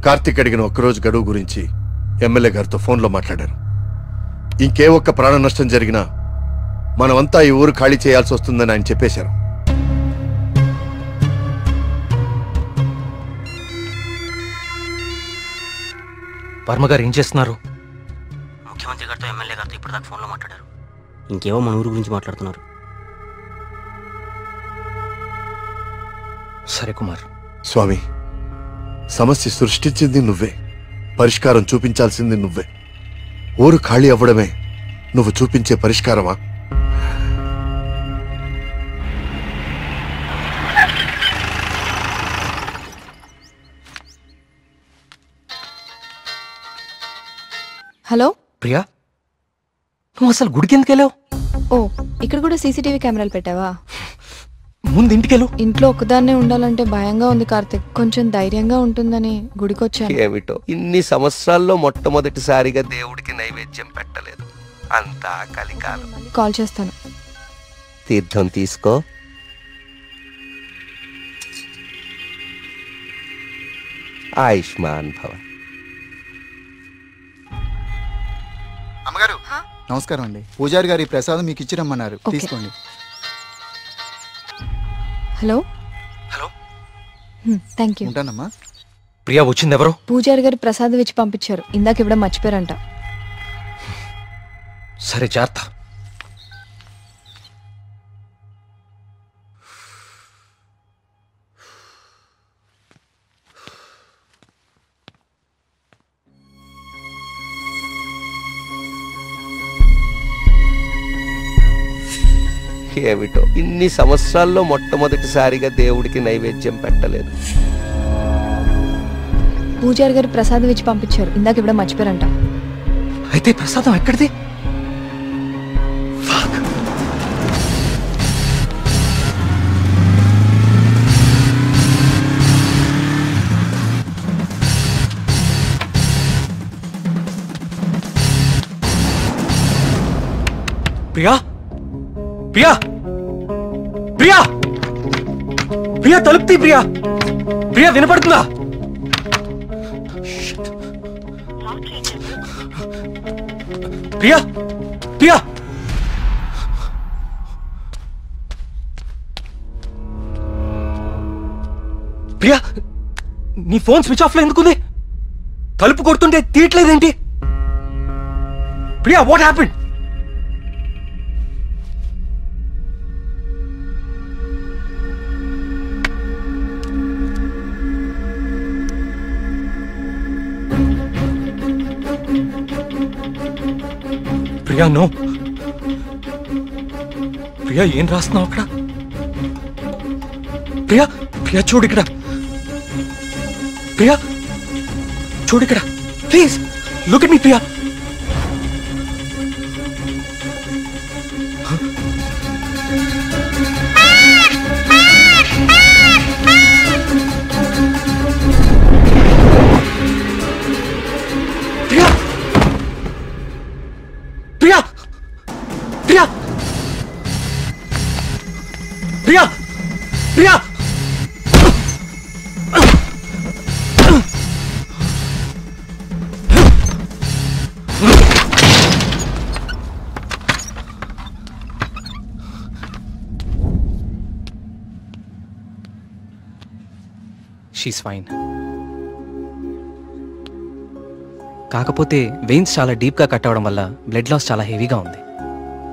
కార్తీక్ అడిగిన ఒక్కరోజు గడువు గురించి ఎమ్మెల్యే గారితో ఫోన్లో మాట్లాడారు. ఇంకే ఒక్క ప్రాణ నష్టం జరిగినా మనమంతా ఈ ఊరు ఖాళీ చేయాల్సి వస్తుందని ఆయన చెప్పేశారు. వర్మ గారు ఏం చేస్తున్నారు? ముఖ్యమంత్రి గారితో ఎమ్మెల్యే గారితో ఇప్పటిదాకా ఫోన్లో మాట్లాడారు. ఇంకేవో మన ఊరు గురించి మాట్లాడుతున్నారు. సరే కుమార్. స్వామి, సమస్య సృష్టించింది నువ్వే, పరిష్కారం చూపించాల్సింది నువ్వే. ఊరు ఖాళీ అవ్వడమే నువ్వు చూపించే పరిష్కారమా? హలో ప్రియా, నువ్వు అసలు గుడికి ఎందుకు వెళ్ళావు? ఓ, ఇక్కడ కూడా సీసీటీవీ కెమెరాలు పెట్టావా? ముందు ఇంటికెళ్ళు. ఇంట్లో ఒక్కదాన్నే ఉండాలంటే భయంగా ఉంది కార్తిక్. కొంచెం ధైర్యంగా ఉంటుందని గుడికొచ్చాను. ఏమిటో ఇన్ని సంవత్సరాల్లో మొట్టమొదటిసారిగా దేవుడికి నైవేద్యం పెట్టలేదు. అంతా కలికాలం. కాల్ చేస్తాను. తీర్థం తీసుకో. ఆయుష్మాన్ భవ. అమ్మగారు నమస్కారం అండి. పూజారి గారి ప్రసాదం మీకు ఇచ్చి రమ్మన్నారు, తీసుకోండి. Hello hello. Thank you. ఉంటానమ్మా. ప్రియా వచ్చింది ఎవరు? పూజారి గారు ప్రసాదం ఇచ్చి పంపించారు. ఇందాక ఇవ్వడం మర్చిపోయారంట. సరే జాగ్రత్త. ఏమిటో ఇన్ని సంవత్సరాల్లో మొట్టమొదటిసారిగా దేవుడికి నైవేద్యం పెట్టలేదు. పూజారి గారు ప్రసాదం ఇచ్చి పంపించారు. ఇందాక ఇవ్వడం మర్చిపోయారంట. అయితే ప్రసాదం ఎక్కడిది? ప్రియా, ప్రియా, ప్రియా, ప్రియా తలుపు తీ. ప్రియా, ప్రియా వినపడుతుందా? ప్రియా, ప్రియా, ప్రియా, నీ ఫోన్ స్విచ్ ఆఫ్ లో ఎందుకుంది? తలుపు కొడుతుంటే తీయట్లేదేంటి? Priya, what happened? Priya, no. Priya, ఏం రాస్తున్నావు అక్కడ? ప్రియా, ప్రియా చూడు ఇక్కడ. ప్రియా చూడు ఇక్కడ, please look at me. Priya, Priya, Priya, she's fine. కాకపోతే వెయిన్స్ చాలా డీప్గా కట్ అవడం వల్ల బ్లడ్ లాస్ చాలా హెవీగా ఉంది.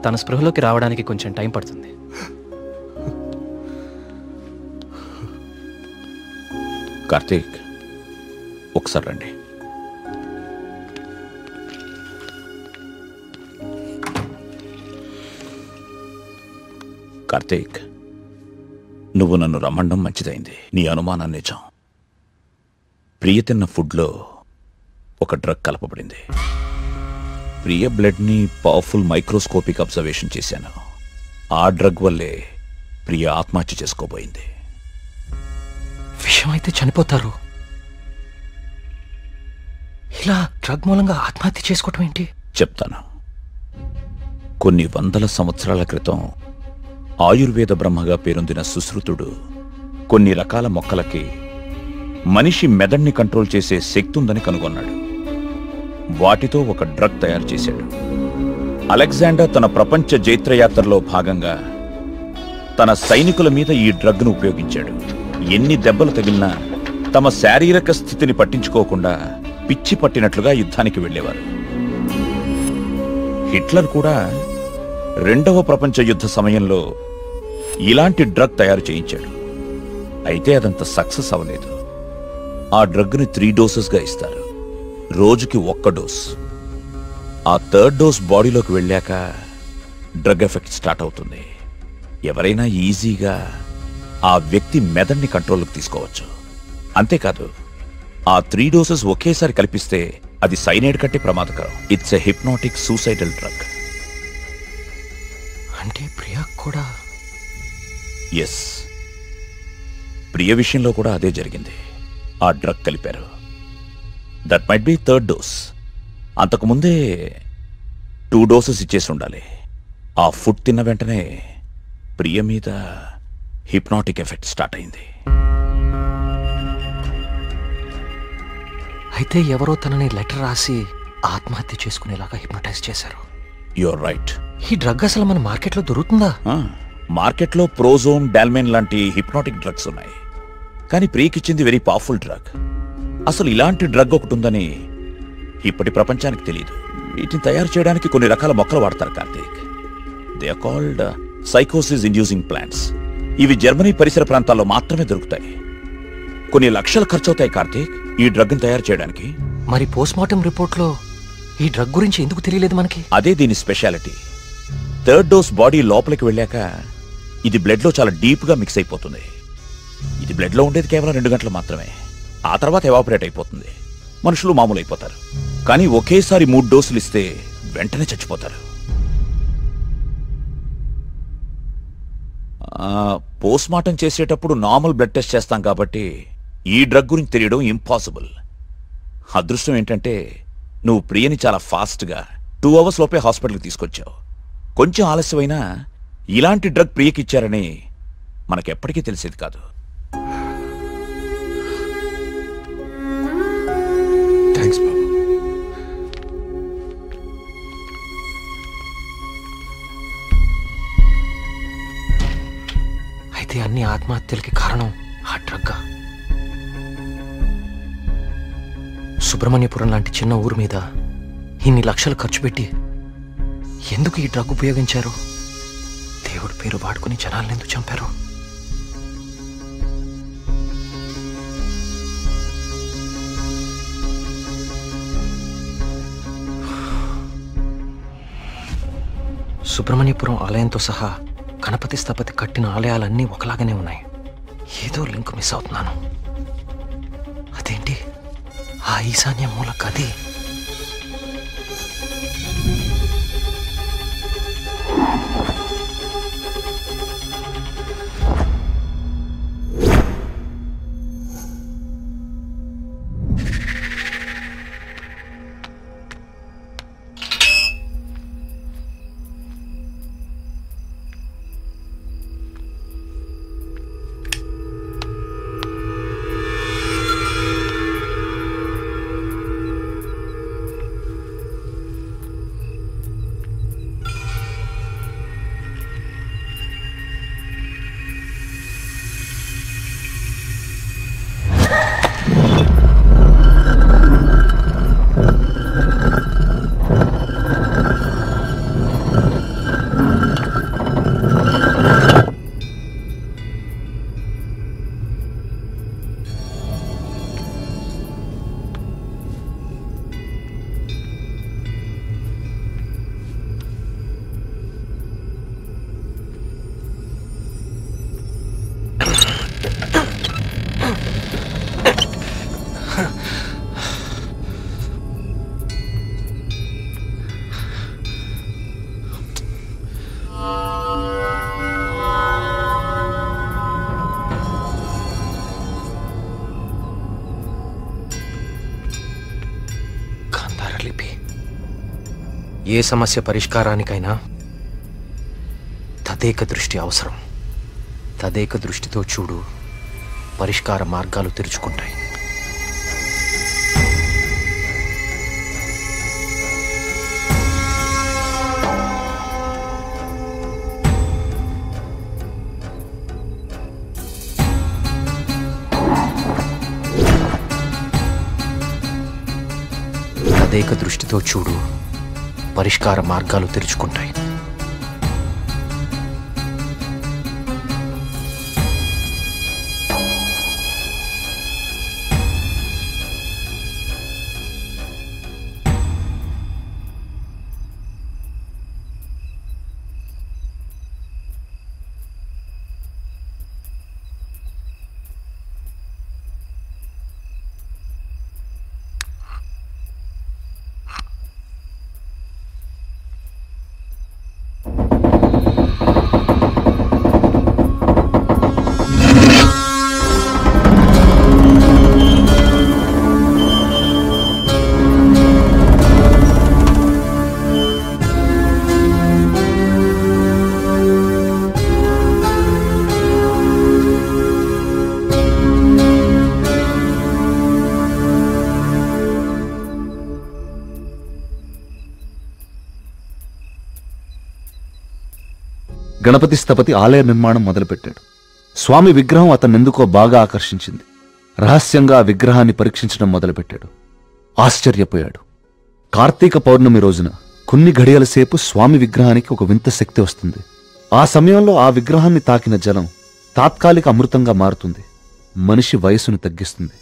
తన స్పృహలోకి రావడానికి కొంచెం టైం పడుతుంది. కార్తీక్, ఒకసారి రండి. కార్తీక్, నువ్వు నన్ను రమ్మండం మంచిదైంది. నీ అనుమానం నిజం. ప్రియ తిన్న ఫుడ్లో ఒక డ్రగ్ కలపబడింది. ప్రియ బ్లడ్ని పవర్ఫుల్ మైక్రోస్కోపిక్ అబ్జర్వేషన్ చేశాను. ఆ డ్రగ్ వల్లే ప్రియ ఆత్మహత్య చేసుకోబోయింది. విషయం అయితే చనిపోతారు. ఇలా డ్రగ్ మూలంగా ఆత్మహత్య చేసుకోవటం ఏంటి? చెప్తాను. కొన్ని వందల సంవత్సరాల క్రితం ఆయుర్వేద బ్రహ్మగా పేరొందిన సుశ్రుతుడు కొన్ని రకాల మొక్కలకి మనిషి మెదడ్ని కంట్రోల్ చేసే శక్తి ఉందని కనుగొన్నాడు. వాటితో ఒక డ్రగ్ తయారు చేశాడు. అలెగ్జాండర్ తన ప్రపంచ జైత్రయాత్రలో భాగంగా తన సైనికుల మీద ఈ డ్రగ్ను ఉపయోగించాడు. ఎన్ని దెబ్బలు తగిలినా తమ శారీరక స్థితిని పట్టించుకోకుండా పిచ్చి పట్టినట్లుగా యుద్ధానికి వెళ్లేవారు. హిట్లర్ కూడా రెండవ ప్రపంచ యుద్ధ సమయంలో ఇలాంటి డ్రగ్ తయారు చేయించాడు. అయితే అదంత సక్సెస్ అవ్వలేదు. ఆ డ్రగ్ని 3 డోసెస్గా ఇస్తారు. రోజుకి 1 డోస్. ఆ 3rd డోస్ బాడీలోకి వెళ్ళాక డ్రగ్ ఎఫెక్ట్ స్టార్ట్ అవుతుంది. ఎవరైనా ఈజీగా ఆ వ్యక్తి మెదడుని కంట్రోల్లోకి తీసుకోవచ్చు. అంతేకాదు, ఆ 3 డోసెస్ ఒకేసారి కల్పిస్తే అది సైనైడ్ కంటే ప్రమాదకరం. It's a hypnotic suicidal drug. అంటే ప్రియా కూడా? ఎస్, ప్రియ విషయంలో కూడా అదే జరిగింది. ఆ డ్రగ్ కలిపారు. That might be 3rd dose. అంతకుముందే 2 డోసెస్ ఇచ్చేసి ఉండాలి. ఆ ఫుడ్ తిన్న వెంటనే ప్రియ మీద హిప్నాటిక్ ఎఫెక్ట్ స్టార్ట్ అయింది. అయితే ఎవరో తనని లెటర్ రాసి ఆత్మహత్య చేసుకునేలాగా హిప్నటైజ్ చేశారు. You're right. ఈ డ్రగ్ అసలు మన మార్కెట్లో దొరుకుతుందా? మార్కెట్లో ప్రోజోన్, డాల్మెన్ లాంటి హిప్నాటిక్ డ్రగ్స్ ఉన్నాయి. కానీ ప్రియకిచ్చింది వెరీ పవర్ఫుల్ డ్రగ్. అసలు ఇలాంటి డ్రగ్ ఒకటి ఉందని ఇప్పటి ప్రపంచానికి తెలియదు. వీటిని తయారు చేయడానికి కొన్ని రకాల మొక్కలు వాడతారు కార్తీక్. దే ఆర్ కాల్డ్ సైకోసిస్ ఇండ్యూసింగ్ ప్లాంట్స్. ఇవి జర్మనీ పరిసర ప్రాంతాల్లో మాత్రమే దొరుకుతాయి. కొన్ని లక్షలు ఖర్చు అవుతాయి కార్తీక్ ఈ డ్రగ్ని తయారు చేయడానికి. మరి పోస్ట్మార్టం రిపోర్ట్లో ఈ డ్రగ్ గురించి ఎందుకు తెలియలేదు మనకి? అదే దీని స్పెషాలిటీ. 3rd డోస్ బాడీ లోపలికి వెళ్ళాక ఇది బ్లడ్లో చాలా డీప్గా మిక్స్ అయిపోతుంది. ఇది బ్లడ్లో ఉండేది కేవలం 2 గంటలు మాత్రమే. ఆ తర్వాత ఎవాపరేట్ అయిపోతుంది. మనుషులు మామూలు అయిపోతారు. కానీ ఒకేసారి 3 డోసులు ఇస్తే వెంటనే చచ్చిపోతారు. పోస్ట్మార్టం చేసేటప్పుడు నార్మల్ బ్లడ్ టెస్ట్ చేస్తాం కాబట్టి ఈ డ్రగ్ గురించి తెలియడం ఇంపాసిబుల్. అదృష్టం ఏంటంటే నువ్వు ప్రియని చాలా ఫాస్ట్గా 2 అవర్స్ లోపే హాస్పిటల్కి తీసుకొచ్చావు. కొంచెం ఆలస్యమైనా ఇలాంటి డ్రగ్ ప్రియకిచ్చారని మనకెప్పటికీ తెలిసేది కాదు. థ్యాంక్స్ బాబు. అయితే అన్ని ఆత్మహత్యలకి కారణం ఆ డ్రగ్. సుబ్రహ్మణ్యపురం లాంటి చిన్న ఊరు మీద ఇన్ని లక్షలు ఖర్చు పెట్టి ఎందుకు ఈ డ్రగ్ ఉపయోగించారు? దేవుడి పేరు వాడుకుని జనాలను ఎందుకు చంపారు? సుబ్రహ్మణ్యపురం ఆలయంతో సహా గణపతి స్థపతి కట్టిన ఆలయాలన్నీ ఒకలాగానే ఉన్నాయి. ఏదో లింక్ మిస్ అవుతున్నాను. అదేంటి ఆ ఈశాన్య మూల గది? ఏ సమస్య పరిష్కారానికైనా తదేక దృష్టి అవసరం. తదేక దృష్టితో చూడు, పరిష్కార మార్గాలు తెరుచుకుంటాయి. తదేక దృష్టితో చూడు, పరిష్కార మార్గాలు తెరుచుకుంటాయి. గణపతి స్థపతి ఆలయ నిర్మాణం మొదలుపెట్టాడు. స్వామి విగ్రహం అతన్నెందుకో బాగా ఆకర్షించింది. రహస్యంగా ఆ విగ్రహాన్ని పరీక్షించడం మొదలుపెట్టాడు. ఆశ్చర్యపోయాడు. కార్తీక పౌర్ణమి రోజున కొన్ని ఘడియల సేపు స్వామి విగ్రహానికి ఒక వింత శక్తి వస్తుంది. ఆ సమయంలో ఆ విగ్రహాన్ని తాకిన జలం తాత్కాలిక అమృతంగా మారుతుంది. మనిషి వయసును తగ్గిస్తుంది.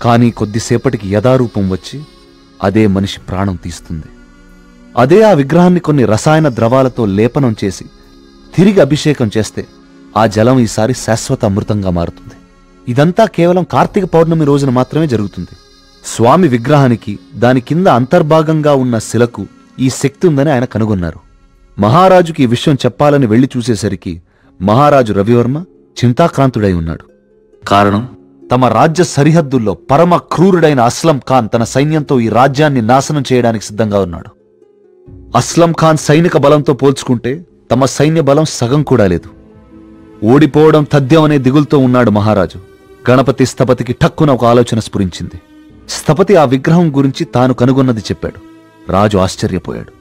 కానీ కొద్దిసేపటికి యథారూపం వచ్చి అదే మనిషి ప్రాణం తీస్తుంది. అదే ఆ విగ్రహాన్ని కొన్ని రసాయన ద్రవాలతో లేపనం చేసి తిరిగి అభిషేకం చేస్తే ఆ జలం ఈసారి శాశ్వత అమృతంగా మారుతుంది. ఇదంతా కేవలం కార్తీక పౌర్ణమి రోజున మాత్రమే జరుగుతుంది. స్వామి విగ్రహానికి దాని కింద అంతర్భాగంగా ఉన్న శిలకు ఈ శక్తి ఉందని ఆయన కనుగొన్నారు. మహారాజుకి ఈ విషయం చెప్పాలని వెళ్లి చూసేసరికి మహారాజు రవివర్మ చింతాక్రాంతుడై ఉన్నాడు. కారణం, తమ రాజ్య సరిహద్దుల్లో పరమ క్రూరుడైన అస్లం ఖాన్ తన సైన్యంతో ఈ రాజ్యాన్ని నాశనం చేయడానికి సిద్ధంగా ఉన్నాడు. అస్లం ఖాన్ సైనిక బలంతో పోల్చుకుంటే తమ సైన్య బలం సగం కూడా లేదు. ఓడిపోవడం తథ్యం అనే దిగులుతో ఉన్నాడు మహారాజు. గణపతి స్థపతికి ఠక్కున ఒక ఆలోచన స్ఫురించింది. స్థపతి ఆ విగ్రహం గురించి తాను కనుగొన్నది చెప్పాడు. రాజు ఆశ్చర్యపోయాడు.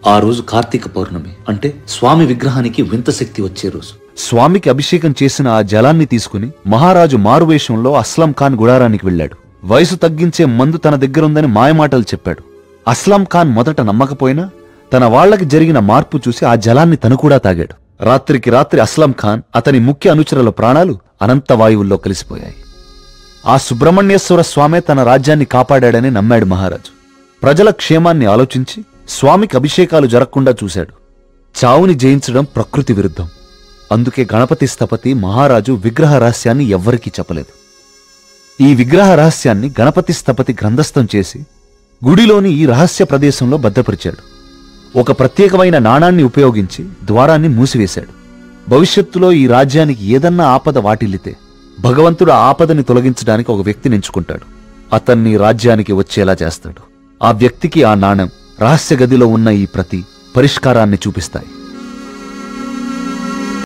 ఆ రోజు కార్తీక పౌర్ణమి, అంటే స్వామి విగ్రహానికి వింత శక్తి వచ్చే రోజు. స్వామికి అభిషేకం చేసిన ఆ జలాన్ని తీసుకుని మహారాజు మారువేషంలో అస్లం ఖాన్ గుడారానికి వెళ్లాడు. వయసు తగ్గించే మందు తన దగ్గరుందని మాయమాటలు చెప్పాడు. అస్లం ఖాన్ మొదట నమ్మకపోయినా తన వాళ్లకి జరిగిన మార్పు చూసి ఆ జలాన్ని తను కూడా తాగాడు. రాత్రికి రాత్రి అస్లం ఖాన్, అతని ముఖ్య అనుచరుల ప్రాణాలు అనంత వాయువుల్లో కలిసిపోయాయి. ఆ సుబ్రహ్మణ్యేశ్వర స్వామే తన రాజ్యాన్ని కాపాడాడని నమ్మాడు మహారాజు. ప్రజల క్షేమాన్ని ఆలోచించి స్వామికి అభిషేకాలు జరగకుండా చూశాడు. చావుని జయించడం ప్రకృతి విరుద్ధం. అందుకే గణపతి స్థపతి మహారాజు విగ్రహ రహస్యాన్ని ఎవ్వరికీ చెప్పలేదు. ఈ విగ్రహ రహస్యాన్ని గణపతి స్థపతి గ్రంథస్థం చేసి గుడిలోని ఈ రహస్య ప్రదేశంలో భద్రపరిచాడు. ఒక ప్రత్యేకమైన నాణాన్ని ఉపయోగించి ద్వారాన్ని మూసివేశాడు. భవిష్యత్తులో ఈ రాజ్యానికి ఏదన్నా ఆపద వాటిల్లితే భగవంతుడు ఆ ఆపదని తొలగించడానికి ఒక వ్యక్తిని ఎంచుకుంటాడు. అతన్ని రాజ్యానికి వచ్చేలా చేస్తాడు. ఆ వ్యక్తికి ఆ నాణెం, రహస్య గదిలో ఉన్న ఈ ప్రతి పరిష్కారాన్ని చూపిస్తాయి.